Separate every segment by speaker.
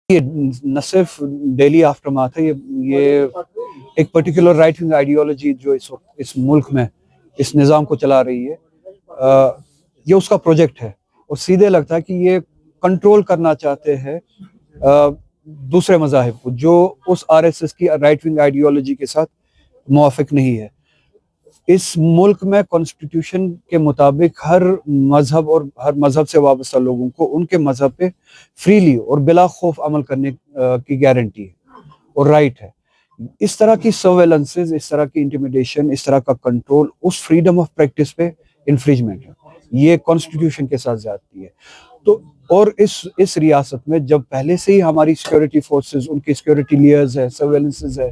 Speaker 1: یہ نہ صرف ڈیلی آفٹر ماتھ ہے، یہ ایک پرٹیکولر رائٹ ونگ آئیڈیالوجی جو اس ملک میں اس نظام کو چلا رہی ہے، یہ اس کا پروجیکٹ ہے، اور سیدھے لگتا ہے کہ یہ کنٹرول کرنا چاہتے ہیں دوسرے مذاہب کو، جو اس آر ایس ایس کی رائٹ ونگ آئیڈیالوجی کے ساتھ موافق نہیں ہے۔ اس ملک میں کانسٹیٹیوشن کے مطابق ہر مذہب اور ہر مذہب سے وابستہ لوگوں کو ان کے مذہب پہ فریلی اور بلا خوف عمل کرنے کی گارنٹی ہے اور رائٹ ہے۔ اس طرح کی سرویلنسز، اس طرح کی انٹیمیڈیشن، اس طرح کا کنٹرول اس فریڈم آف پریکٹس پہ انفریجمنٹ ہے، یہ کانسٹیٹیوشن کے ساتھ زیادتی ہے۔ تو اور اس ریاست میں جب پہلے سے ہی ہماری سیکورٹی فورسز، ان کی سیکورٹی لیئرز ہے، سرویلنسز ہے،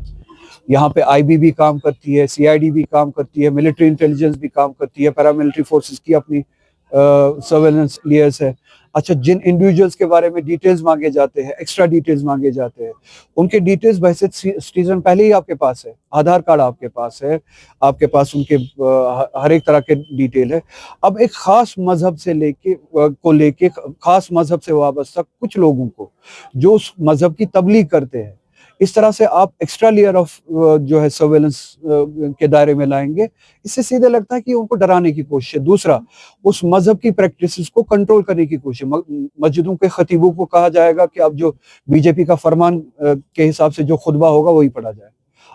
Speaker 1: یہاں پہ آئی بی بھی کام کرتی ہے، سی آئی ڈی بھی کام کرتی ہے، ملٹری انٹیلیجنس بھی کام کرتی ہے، پیراملٹری فورسز کی اپنی سرویلنس لیئرز ہے۔ اچھا، جن انڈیویجولز کے بارے میں ڈیٹیلز مانگے جاتے ہیں، ایکسٹرا ڈیٹیلز مانگے جاتے ہیں، ان کے ڈیٹیلز بحیثیت سٹیزن پہلے ہی آپ کے پاس ہے، آدھار کارڈ آپ کے پاس ہے، آپ کے پاس ان کے ہر ایک طرح کے ڈیٹیل ہے۔ اب ایک خاص مذہب سے لے کے خاص مذہب سے وابستہ کچھ لوگوں کو جو اس مذہب کی تبلیغ کرتے ہیں، اس طرح سے آپ ایکسٹرا لیئر آف جو ہے سرویلنس کے دائرے میں لائیں گے، اس سے سیدھے لگتا ہے کہ ان کو ڈرانے کی کوشش ہے۔ دوسرا، اس مذہب کی پریکٹسز کو کنٹرول کرنے کی کوشش ہے۔ مسجدوں کے خطیبوں کو کہا جائے گا کہ اب جو بی جے پی کا فرمان کے حساب سے جو خطبہ ہوگا وہی پڑھا جائے۔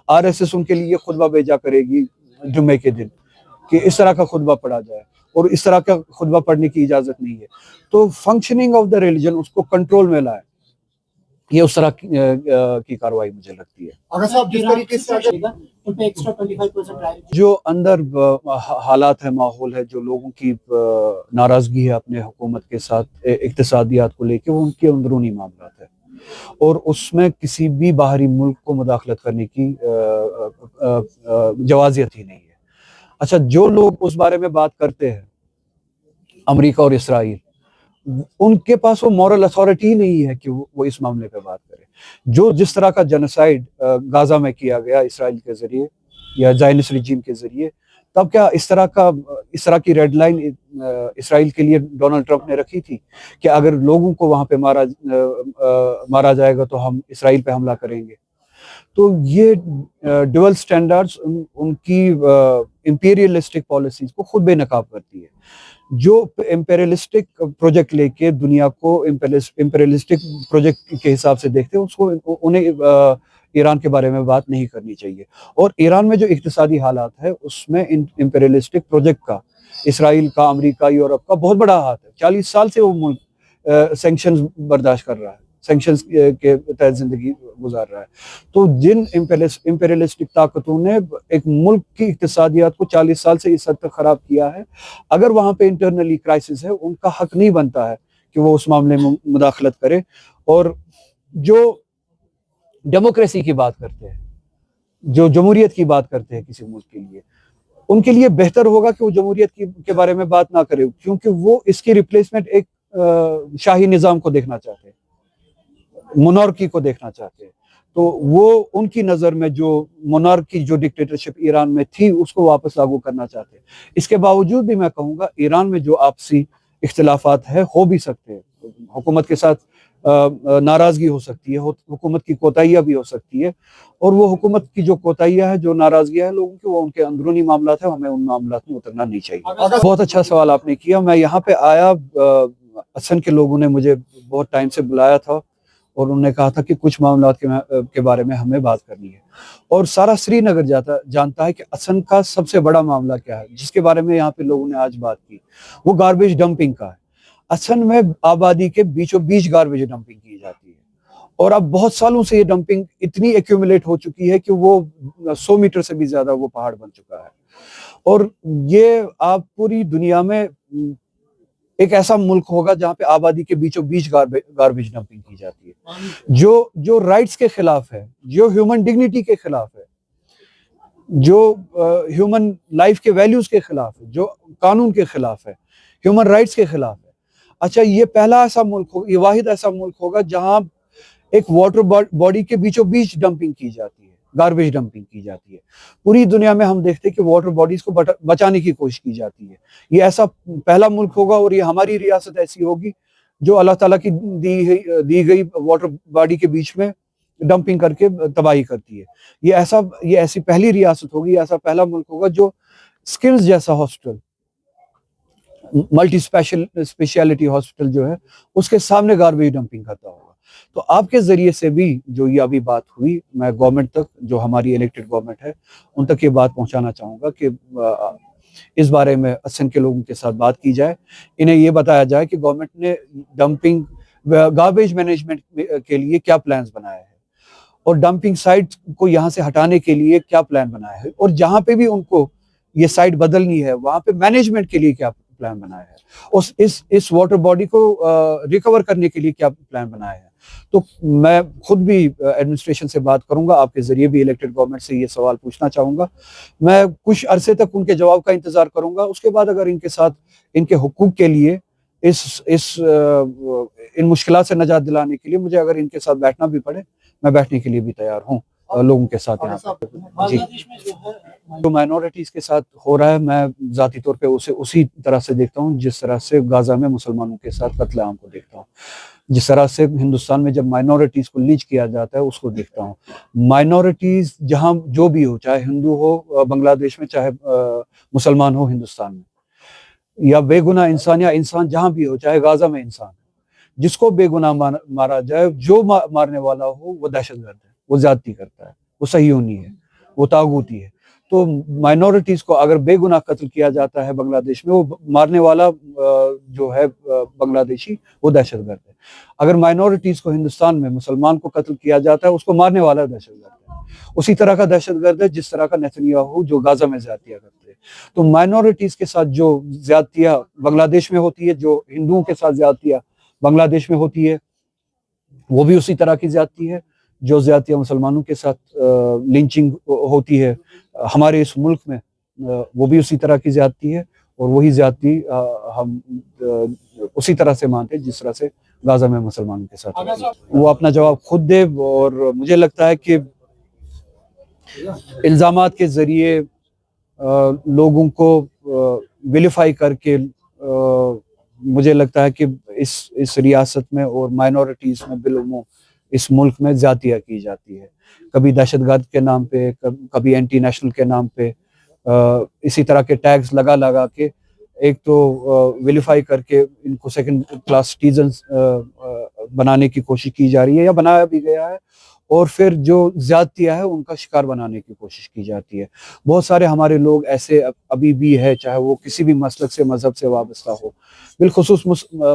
Speaker 1: آر ایس ایس ان کے لیے خطبہ بھیجا کرے گی جمعے کے دن کہ اس طرح کا خطبہ پڑھا جائے، اور اس طرح کا خطبہ پڑھنے کی اجازت نہیں ہے۔ تو فنکشننگ آف دا ریلیجن، اس کو کنٹرول میں لائے، یہ اس طرح کی کاروائی مجھے لگتی ہے۔
Speaker 2: اگر صاحب جس طریقے سے
Speaker 1: جو اندر حالات ہے، ماحول ہے، جو لوگوں کی ناراضگی ہے اپنے حکومت کے ساتھ اقتصادیات کو لے کے، وہ ان کے اندرونی معاملات ہے، اور اس میں کسی بھی باہری ملک کو مداخلت کرنے کی جوازیت ہی نہیں ہے۔ اچھا، جو لوگ اس بارے میں بات کرتے ہیں، امریکہ اور اسرائیل، ان کے پاس وہ مورل اتھارٹی ہی نہیں ہے کہ وہ اس معاملے پہ بات کرے۔ جو جس طرح کا جنوسائیڈ غازہ میں کیا گیا اسرائیل کے ذریعے یا زائنسٹ رجیم کے ذریعے، تب کیا اس طرح کی ریڈ لائن اسرائیل کے لیے ڈونلڈ ٹرمپ نے رکھی تھی کہ اگر لوگوں کو وہاں پہ مارا جائے گا تو ہم اسرائیل پہ حملہ کریں گے؟ تو یہ ڈوئل سٹینڈرڈز ان کی امپیریلسٹک پالیسیز کو خود بے نقاب کرتی ہے۔ جو امپیریلسٹک پروجیکٹ لے کے دنیا کو امپیریلسٹک پروجیکٹ کے حساب سے دیکھتے ہیں، اس کو انہیں ایران کے بارے میں بات نہیں کرنی چاہیے۔ اور ایران میں جو اقتصادی حالات ہے، اس میں امپیریلسٹک پروجیکٹ کا، اسرائیل کا، امریکہ، یورپ کا بہت بڑا ہاتھ ہے۔ 40 سال سے وہ ملک سینکشنز برداشت کر رہا ہے، سینکشنز کے تحت زندگی گزار رہا ہے۔ تو جن امپیریلسٹک طاقتوں نے ایک ملک کی اقتصادیات کو 40 سال سے اس حد تک خراب کیا ہے، اگر وہاں پہ انٹرنلی کرائسس ہے، ان کا حق نہیں بنتا ہے کہ وہ اس معاملے میں مداخلت کرے۔ اور جو ڈیموکریسی کی بات کرتے ہیں، جو جمہوریت کی بات کرتے ہیں کسی ملک کے لیے، ان کے لیے بہتر ہوگا کہ وہ جمہوریت کے بارے میں بات نہ کرے، کیونکہ وہ اس کی ریپلیسمنٹ ایک شاہی نظام کو دیکھنا چاہتے ہیں، مونارکی کو دیکھنا چاہتے ہیں۔ تو وہ ان کی نظر میں جو مونارکی، جو ڈکٹیٹرشپ ایران میں تھی، اس کو واپس لاگو کرنا چاہتے ہیں۔ اس کے باوجود بھی میں کہوں گا ایران میں جو آپسی اختلافات ہو بھی سکتے ہیں، حکومت کے ساتھ ناراضگی ہو سکتی ہے، حکومت کی کوتاہیاں بھی ہو سکتی ہے، اور وہ حکومت کی جو کوتاہیاں ہیں، جو ناراضگیاں ہیں لوگوں کی، وہ ان کے اندرونی معاملات ہیں، ہمیں ان معاملات میں اترنا نہیں چاہیے۔ بہت اچھا سوال آپ نے کیا۔ میں یہاں پہ آیا، اسن کے لوگوں نے مجھے بہت ٹائم سے بلایا تھا، اور انہوں نے کہا تھا کہ کچھ معاملات کے بارے میں ہمیں بات کرنی ہے، اور سارا سری نگر جانتا ہے کہ اسن کا سب سے بڑا معاملہ کیا ہے، جس کے بارے میں یہاں پہ لوگوں نے آج بات کی، وہ گاربیج ڈمپنگ کا ہے۔ اسن میں آبادی کے بیچوں بیچ گاربیج ڈمپنگ کی جاتی ہے، اور اب بہت سالوں سے یہ ڈمپنگ اتنی ایکیومولیٹ ہو چکی ہے کہ وہ 100 میٹر سے بھی زیادہ وہ پہاڑ بن چکا ہے۔ اور یہ آپ پوری دنیا میں ایک ایسا ملک ہوگا جہاں پہ آبادی کے بیچوں بیچ گاربیج ڈمپنگ کی جاتی ہے، جو رائٹس کے خلاف ہے، جو ہیومن ڈگنیٹی کے خلاف ہے، جو ہیومن لائف کے ویلیوز کے خلاف ہے، جو قانون کے خلاف ہے، ہیومن رائٹس کے خلاف ہے۔ اچھا، یہ پہلا ایسا ملک ہوگا، یہ واحد ایسا ملک ہوگا جہاں ایک واٹر باڈی کے بیچوں بیچ ڈمپنگ کی جاتی ہے، گاربیج ڈمپنگ کی جاتی ہے۔ پوری دنیا میں ہم دیکھتے ہیں کہ واٹر باڈیز کو بچانے کی کوشش کی جاتی ہے۔ یہ ایسا پہلا ملک ہوگا، اور یہ ہماری ریاست ایسی ہوگی جو اللہ تعالیٰ کی دی گئی واٹر باڈی کے بیچ میں ڈمپنگ کر کے تباہی کرتی ہے. یہ ایسی پہلی ریاست ہوگی, ایسا پہلا ملک ہوگا جو اسکلز جیسا ہاسپٹل, ملٹی اسپیشلٹی ہاسپٹل جو ہے, اس کے سامنے گاربیج ڈمپنگ کرتا ہوگا. تو آپ کے ذریعے سے بھی جو یہ ابھی بات ہوئی, میں گورنمنٹ تک, جو ہماری الیکٹڈ گورنمنٹ ہے, ان تک یہ بات پہنچانا چاہوں گا کہ اس بارے میں اسن کے لوگوں کے ساتھ بات کی جائے. انہیں یہ بتایا جائے کہ گورنمنٹ نے ڈمپنگ گاربیج مینجمنٹ کے لیے کیا پلانز بنایا ہے, اور ڈمپنگ سائٹ کو یہاں سے ہٹانے کے لیے کیا پلان بنایا ہے, اور جہاں پہ بھی ان کو یہ سائٹ بدلنی ہے وہاں پہ مینجمنٹ کے لیے کیا پلان بنایا ہے, اس واٹر باڈی کو ریکور کرنے کے لیے کیا پلان بنایا ہے. تو میں خود بھی ایڈمنسٹریشن سے بات کروں گا, آپ کے ذریعے بھی الیکٹڈ گورنمنٹ سے یہ سوال پوچھنا چاہوں گا. میں کچھ عرصے تک ان کے جواب کا انتظار کروں گا. اس کے بعد اگر ان کے ساتھ ان کے حقوق کے لیے ان مشکلات سے نجات دلانے کے لیے مجھے اگر ان کے ساتھ بیٹھنا بھی پڑے, میں بیٹھنے کے لیے بھی تیار ہوں لوگوں کے ساتھ. یہاں پہ جی جو مائنورٹیز کے ساتھ ہو رہا ہے, میں ذاتی طور پہ اسے اسی طرح سے دیکھتا ہوں جس طرح سے غزہ میں مسلمانوں کے ساتھ قتل عام کو دیکھتا ہوں, جس طرح سے ہندوستان میں جب مائنورٹیز کو لنچ کیا جاتا ہے اس کو دیکھتا ہوں. مائنورٹیز جہاں جو بھی ہو, چاہے ہندو ہو بنگلہ دیش میں, چاہے مسلمان ہو ہندوستان میں, یا بے گناہ انسان یا انسان جہاں بھی ہو, چاہے غزہ میں انسان, جس کو بے گناہ مارا جائے, جو مارنے والا ہو وہ دہشت گرد ہے, وہ زیادتی کرتا ہے, وہ صہیونی ہے, وہ طاغوتی ہے. تو مائنورٹیز کو اگر بے گناہ قتل کیا جاتا ہے بنگلہ دیش میں, وہ مارنے والا جو ہے بنگلہ دیشی, وہ دہشت گرد ہے. اگر مائنورٹیز کو ہندوستان میں مسلمان کو قتل کیا جاتا ہے, اس کو مارنے والا دہشت گرد ہے. اسی طرح کا دہشت گرد ہے جس طرح کا نیتنیاہو جو غزہ میں زیادتیاں کرتے ہیں. تو مائنورٹیز کے ساتھ جو زیادتیاں بنگلہ دیش میں ہوتی ہے, جو ہندوؤں کے ساتھ زیادتیاں بنگلہ دیش میں ہوتی ہے, وہ بھی اسی طرح کی زیادتی ہے. جو زیادتیاں مسلمانوں کے ساتھ لنچنگ ہوتی ہے ہمارے اس ملک میں, وہ بھی اسی طرح کی زیادتی ہے, اور وہی زیادتی ہم اسی طرح سے مانتے ہیں جس طرح سے غزہ میں مسلمانوں کے ساتھ ہوتی ہے. وہ اپنا جواب خود دے, اور مجھے لگتا ہے کہ الزامات کے ذریعے لوگوں کو ویلیفائی کر کے مجھے لگتا ہے کہ اس ریاست میں اور مائنورٹیز میں بالعموم اس ملک میں زیادتیاں کی جاتی ہے. کبھی دہشت گرد کے نام پہ, کبھی اینٹی نیشنل کے نام پہ, اسی طرح کے ٹیگز لگا کے, ایک تو ویلیفائی کر کے ان کو سیکنڈ کلاس سٹیزنز بنانے کی کوشش کی جا رہی ہے, یا بنایا بھی گیا ہے, اور پھر جو زیادتیاں ہے ان کا شکار بنانے کی کوشش کی جاتی ہے. بہت سارے ہمارے لوگ ایسے ابھی بھی ہے, چاہے وہ کسی بھی مسلک سے, مذہب سے وابستہ ہو, بالخصوص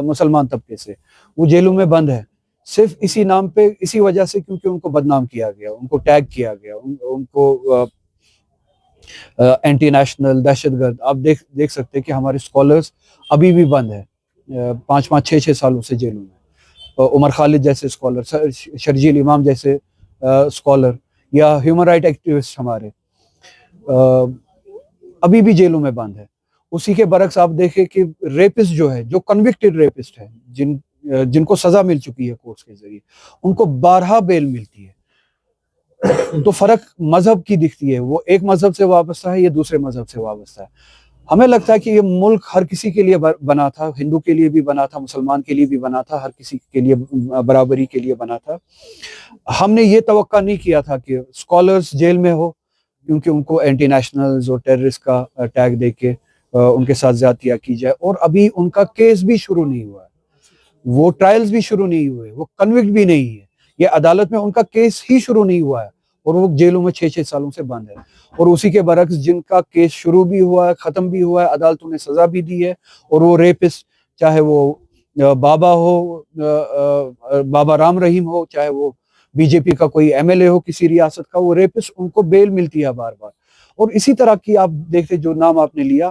Speaker 1: مسلمان طبقے سے, وہ جیلوں میں بند ہے صرف اسی نام پہ, اسی وجہ سے کیونکہ ان کو بدنام کیا گیا, ان کو ٹیگ کیا گیا, ان کو اینٹی نیشنل, دہشت گرد. آپ دیکھ سکتے کہ ہمارے اسکالرز ابھی بھی بند ہیں 5-5, 6 سالوں سے جیلوں میں. عمر خالد جیسے اسکالر, شرجیل امام جیسے اسکالر, یا ہیومن رائٹ ایکٹیوسٹ ہمارے ابھی بھی جیلوں میں بند ہے. اسی کے برعکس آپ دیکھیں کہ ریپسٹ جو ہے, جو کنوکٹڈ ریپسٹ ہے, جن کو سزا مل چکی ہے کورٹس کے ذریعے, ان کو بارہا بیل ملتی ہے. تو فرق مذہب کی دکھتی ہے, وہ ایک مذہب سے وابستہ ہے, یہ دوسرے مذہب سے وابستہ ہے. ہمیں لگتا ہے کہ یہ ملک ہر کسی کے لیے بنا تھا, ہندو کے لیے بھی بنا تھا, مسلمان کے لیے بھی بنا تھا, ہر کسی کے لیے برابری کے لیے بنا تھا. ہم نے یہ توقع نہیں کیا تھا کہ اسکالرز جیل میں ہو کیونکہ ان کو اینٹی نیشنلز اور ٹیررسٹ کا ٹیگ دے کے ان کے ساتھ زیادتیاں کی جائے, اور ابھی ان کا کیس بھی شروع نہیں ہوا ہے, وہ ٹرائلز بھی شروع نہیں ہوئے, وہ کنوکٹ بھی نہیں ہے, یہ عدالت میں ان کا کیس ہی شروع نہیں ہوا ہے, اور وہ جیلوں میں 6 سالوں سے بند ہے. اور اسی کے برعکس جن کا کیس شروع بھی ہوا ہے, ختم بھی ہوا ہے, عدالتوں نے سزا بھی دی ہے, اور وہ ریپسٹ, چاہے وہ بابا ہو, بابا رام رحیم ہو, چاہے وہ بی جے پی کا کوئی MLA ہو کسی ریاست کا, وہ ریپسٹ, ان کو بیل ملتی ہے بار بار. اور اسی طرح کی آپ دیکھتے جو نام آپ نے لیا,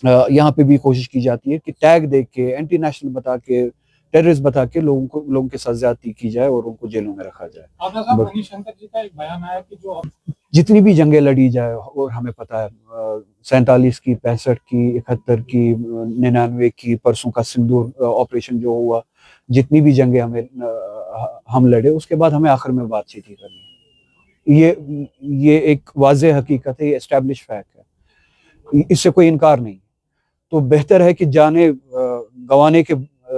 Speaker 1: یہاں پہ بھی کوشش کی جاتی ہے کہ ٹیگ دے کے, اینٹی نیشنل بتا کے, ٹیررسٹ بتا کے لوگوں کے ساتھ زیادتی کی جائے اور ان کو جیلوں میں رکھا جائے.
Speaker 2: منی شنکر جی کا ایک بیان آیا کہ جو
Speaker 1: جتنی بھی جنگیں لڑی جائے, اور ہمیں پتہ ہے 47 کی, 65 کی, 71 کی, 99 کی, پرسوں کا سندور آپریشن جو ہوا, جتنی بھی جنگیں ہم لڑے, اس کے بعد ہمیں آخر میں بات چیت ہی کرنی ہے. یہ ایک واضح حقیقت ہے, یہ اسٹیبلش فیکٹ ہے, اس سے کوئی انکار نہیں. تو بہتر ہے کہ جانیں گنوانے کے